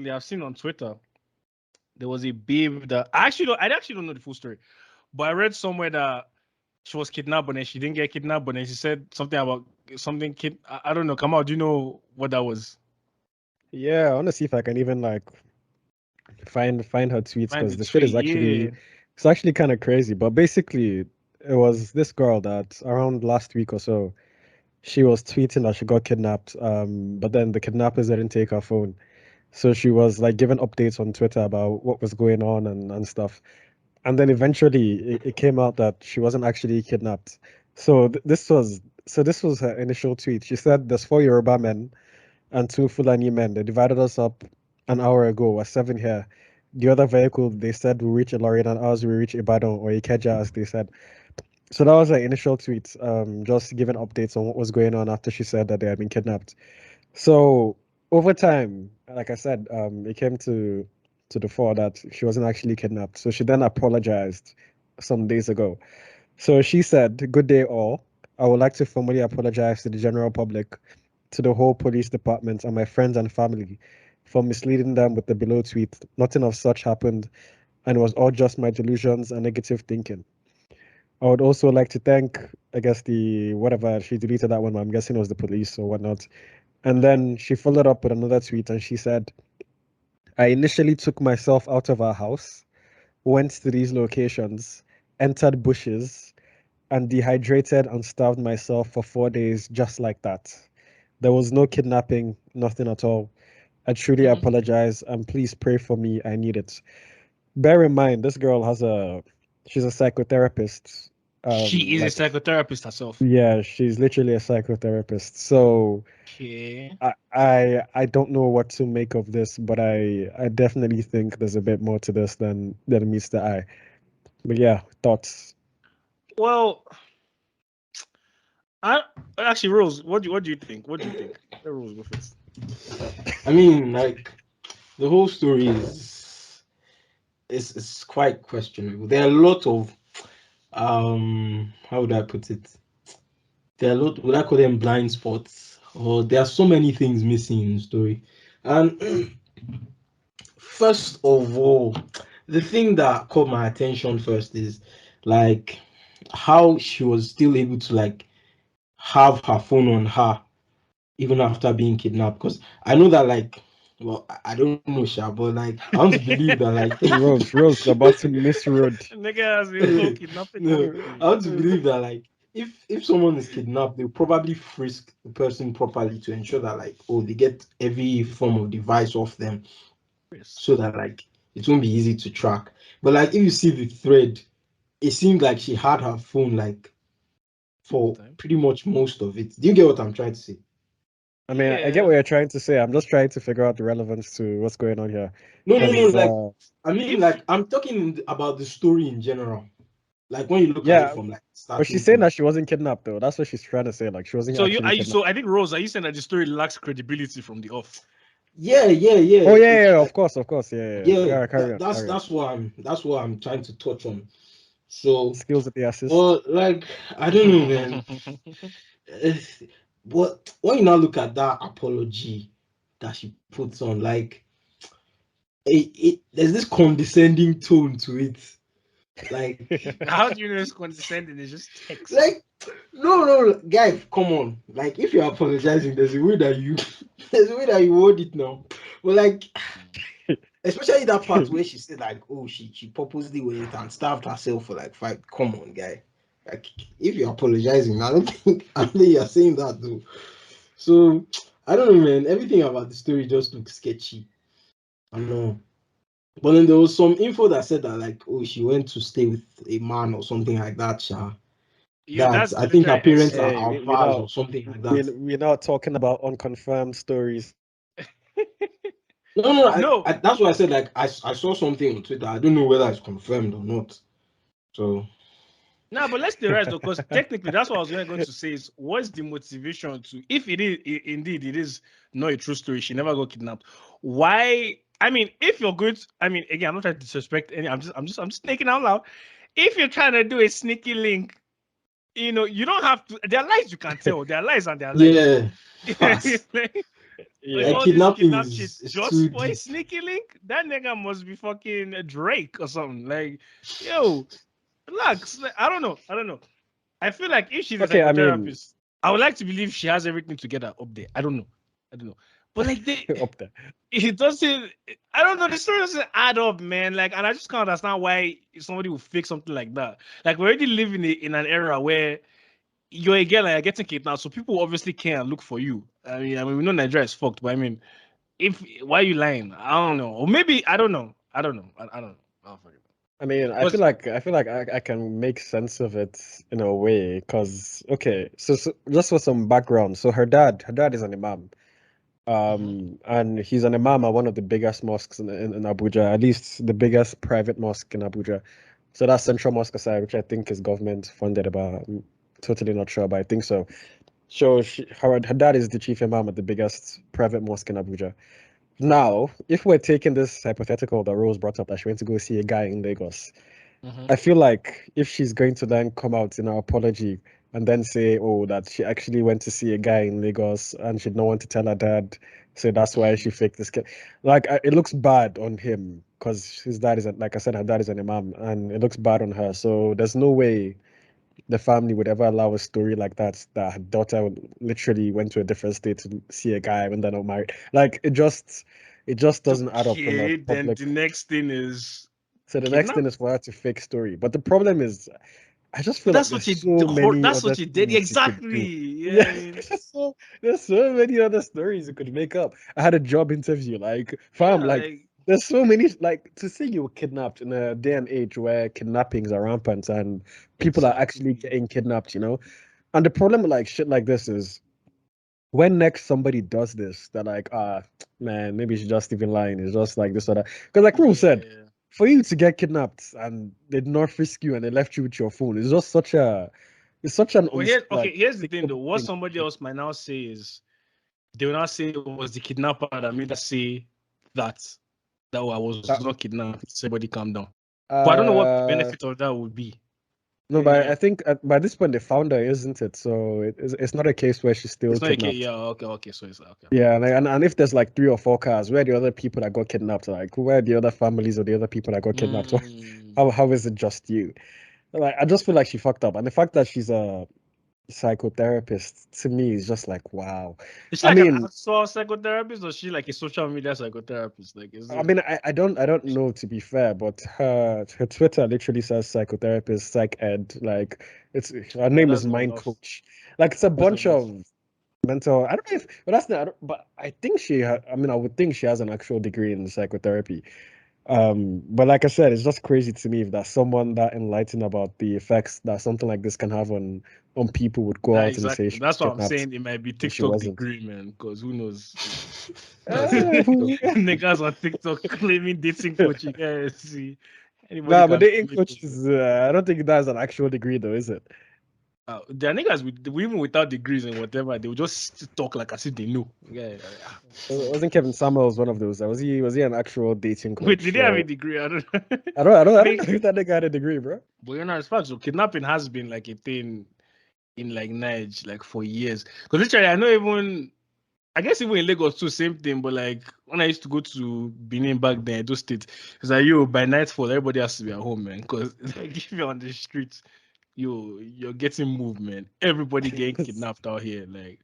recently I've seen on Twitter there was a babe that I actually don't know the full story, but I read somewhere that she was kidnapped, but then she didn't get kidnapped, but then she said something about something kid. I don't know. Kamal, do you know what that was? Yeah, I want to see if I can even like find her tweets Find because the the shit is tweet. actually Yeah. it's actually kind of crazy. But basically, it was this girl that around last week or so, she was tweeting that she got kidnapped. But then the kidnappers didn't take her phone. So she was like giving updates on Twitter about what was going on and stuff. And then eventually it came out that she wasn't actually kidnapped. So this was her initial tweet. She said there's 4 Yoruba men and 2 Fulani men. They divided us up an hour ago. We're 7 here. The other vehicle, they said, will reach Ilorin and ours will reach Ibadan or Ikeja, as they said. So that was her initial tweet, just giving updates on what was going on after she said that they had been kidnapped. So over time, like I said, it came to the fore that she wasn't actually kidnapped. So she then apologized some days ago. So she said, "Good day, all. I would like to formally apologize to the general public, to the whole police department, and my friends and family for misleading them with the below tweet. Nothing of such happened, and it was all just my delusions and negative thinking. I would also like to thank, I guess, the whatever, she deleted that one, but I'm guessing it was the police or whatnot. And then she followed up with another tweet and she said, I initially took myself out of our house, went to these locations, entered bushes, and dehydrated and starved myself for 4 days just like that. There was no kidnapping, nothing at all. I truly Mhm. apologize and please pray for me. I need it. Bear in mind, this girl she's a psychotherapist. She is a Like, psychotherapist herself. yeah, she's literally a psychotherapist. So Okay. I don't know what to make of this, but I definitely think there's a bit more to this than meets the eye. But yeah, thoughts. Well, I actually Rose, what do you think? What do you think? Let Rose go first. I mean, like the whole story is quite questionable. There are a lot of how would I put it? There are a lot, would I call them blind spots? Or there are so many things missing in the story. And first of all, the thing that caught my attention first is like how she was still able to like have her phone on her even after being kidnapped. Because I know that like well, I don't know, Sha, but like I want to believe that like Rose, you're about to misread. Nigga has been whole kidnapping no, I everything. want to believe that like if someone is kidnapped, they'll probably frisk the person properly to ensure that like oh they get every form of device off them Yes. so that like it won't be easy to track. But like if you see the thread, it seemed like she had her phone like All the for time. pretty much most of it. Do you get what I'm trying to say? I mean, I get Yeah. what you're trying to say. I'm just trying to figure out the relevance to what's going on here. No, no, no. Because Like I mean, If like I'm talking about the story in general. Like when you look at it yeah, from like but she's starting saying point. that she wasn't kidnapped though. That's what she's trying to say. Like she wasn't so you actually are you kidnapped. so I think Rose, are you saying that the story lacks credibility from the off? Yeah, yeah, yeah. Oh yeah, It's yeah, like of course, yeah, yeah. yeah, Carry on, carry on. that's what I'm trying to touch on. So, Skills at the assist. well, like I don't know, man. Eh, But when you now look at that apology that she puts on, like there's this condescending tone to it. Like, How do you know it's condescending? It's just text. like no, guy, come on. Like, if you're apologizing, there's a way that you there's a way that you word it now. But like, especially that part where she said like, oh, she purposely went and starved herself for like 5. Come on, guy. Like, if you're apologizing, I don't think you're saying that though. So I don't know, man. Everything about the story just looks sketchy. I know. But then there was some info that said that like, oh, she went to stay with a man or something like that. Sha. Yeah, That that's I think her literally parents SC. are Hey, alphas or something like that. we're not talking about unconfirmed stories. No, no, No, that's why I said like I saw something on Twitter. I don't know whether it's confirmed or not. So no, but let's theorize though, because technically that's what I was going to say is what's the motivation to if it is indeed it is not a true story, she never got kidnapped. Why? I mean, if you're good, I mean, again, I'm not trying to disrespect any. I'm just thinking out loud. If you're trying to do a sneaky link, you don't have to. There are lies you can tell. There are lies and there are lies. yeah, fast. Like, Yeah. all this Kidnapping kidnap shit is just too for a deep. sneaky link. That nigga must be fucking Drake or something. Like, yo, relax. Like, I don't know. I feel like if she's a Okay, I mean, psychotherapist, I would like to believe she has everything together up there. I don't know. But like up there. it doesn't. I don't know. The story doesn't add up, man. Like, and I just can't understand why somebody would fake something like that. Like, we're already living in an era where you're a girl and you're getting kidnapped, so people obviously can't look for you. I mean, we know Nigeria is fucked, but I mean, if why are you lying? I don't know. Or maybe I don't know. I don't know. I'll forget. I mean, I feel like I can make sense of it in a way because okay, so just for some background, so her dad is an imam, and he's an imam at one of the biggest mosques in Abuja, at least the biggest private mosque in Abuja. So that's Central Mosque Side, which I think is government funded, but I'm totally not sure, but I think so. So her dad is the chief imam at the biggest private mosque in Abuja. Now, if we're taking this hypothetical that Rose brought up that she went to go see a guy in Lagos, I feel like if she's going to then come out in her apology and then say, oh, that she actually went to see a guy in Lagos and she didn't want to tell her dad, so that's why she faked this kid. Like, it looks bad on him because his dad is, like I said, her dad is an imam, and it looks bad on her. So there's no way the family would ever allow a story like that her daughter literally went to a different state to see a guy when they're not married. Like, it just doesn't add up from a Okay, then public. the next thing is So the next kidnap. thing is for her to fake story. But the problem is, I just But feel like there's so many that's other such a dead things you could exactly. do. Yeah, Yeah, I mean, there's so many other stories you could make up. I had a job interview, like, fam, yeah, like, like there's so many, like, to say you were kidnapped in a day and age where kidnappings are rampant and people are actually exactly. getting kidnapped. And the problem with like shit like this is when next somebody does this, they're like, man, maybe she's just even lying. It's just like this or that. Because like Rule said, Yeah. for you to get kidnapped and they did not frisk you and they left you with your phone, it's such an But here's the thing though. unspeakable What thing. somebody else might now say is they will not say it was the kidnapper that made us say that I was That, not kidnapped. Somebody calm down. But I don't know what the uh, benefit of that would be. no, but I think by this point they found her, isn't it? So it's not a case where she's still It's not okay. kidnapped. Yeah, okay. So it's okay. Yeah, and if there's like 3 or 4 cars, where are the other people that got kidnapped? Like, where are the other families or the other people that got kidnapped? How is it just you? Like, I just feel like she fucked up, and the fact that she's a psychotherapist to me is just like, wow. Is she I like an mean, actual psychotherapist or is she like a social media psychotherapist? Like, is I it? mean, I don't know, to be fair, but her Twitter literally says psychotherapist, psych ed. Like, her name That's is not Mind enough. Coach. Like, it's a That's not bunch enough. of mental. I don't know if, but that's not. But I think I mean, I would think she has an actual degree in psychotherapy. But like I said, it's just crazy to me if that someone that enlightened about the effects that something like this can have on people would go That out and say exactly. she was That's what I'm kidnapped saying. It might be and she TikTok wasn't. degree, man. Because who knows? Who- Niggas on TikTok claiming dating coaching. Yeah, see, anybody Nah, but can the claim ink it. coach is. I don't think that's an actual degree, though, is it? There are niggas even without degrees and whatever, they will just talk like as if they know. Yeah. Wasn't Kevin Samuels one of those? Was he an actual dating Wait, did coach? they have a Or degree? I don't know. I don't know if that nigga had a degree, bro. But it's facts. So kidnapping has been like a thing in like Niger like for years. Because literally, I guess even in Lagos too, same thing. But like when I used to go to Benin back then, those states, it's like by nightfall everybody has to be at home, man. Because like if you're on the streets, you're getting moved, man. Everybody getting kidnapped out here. Like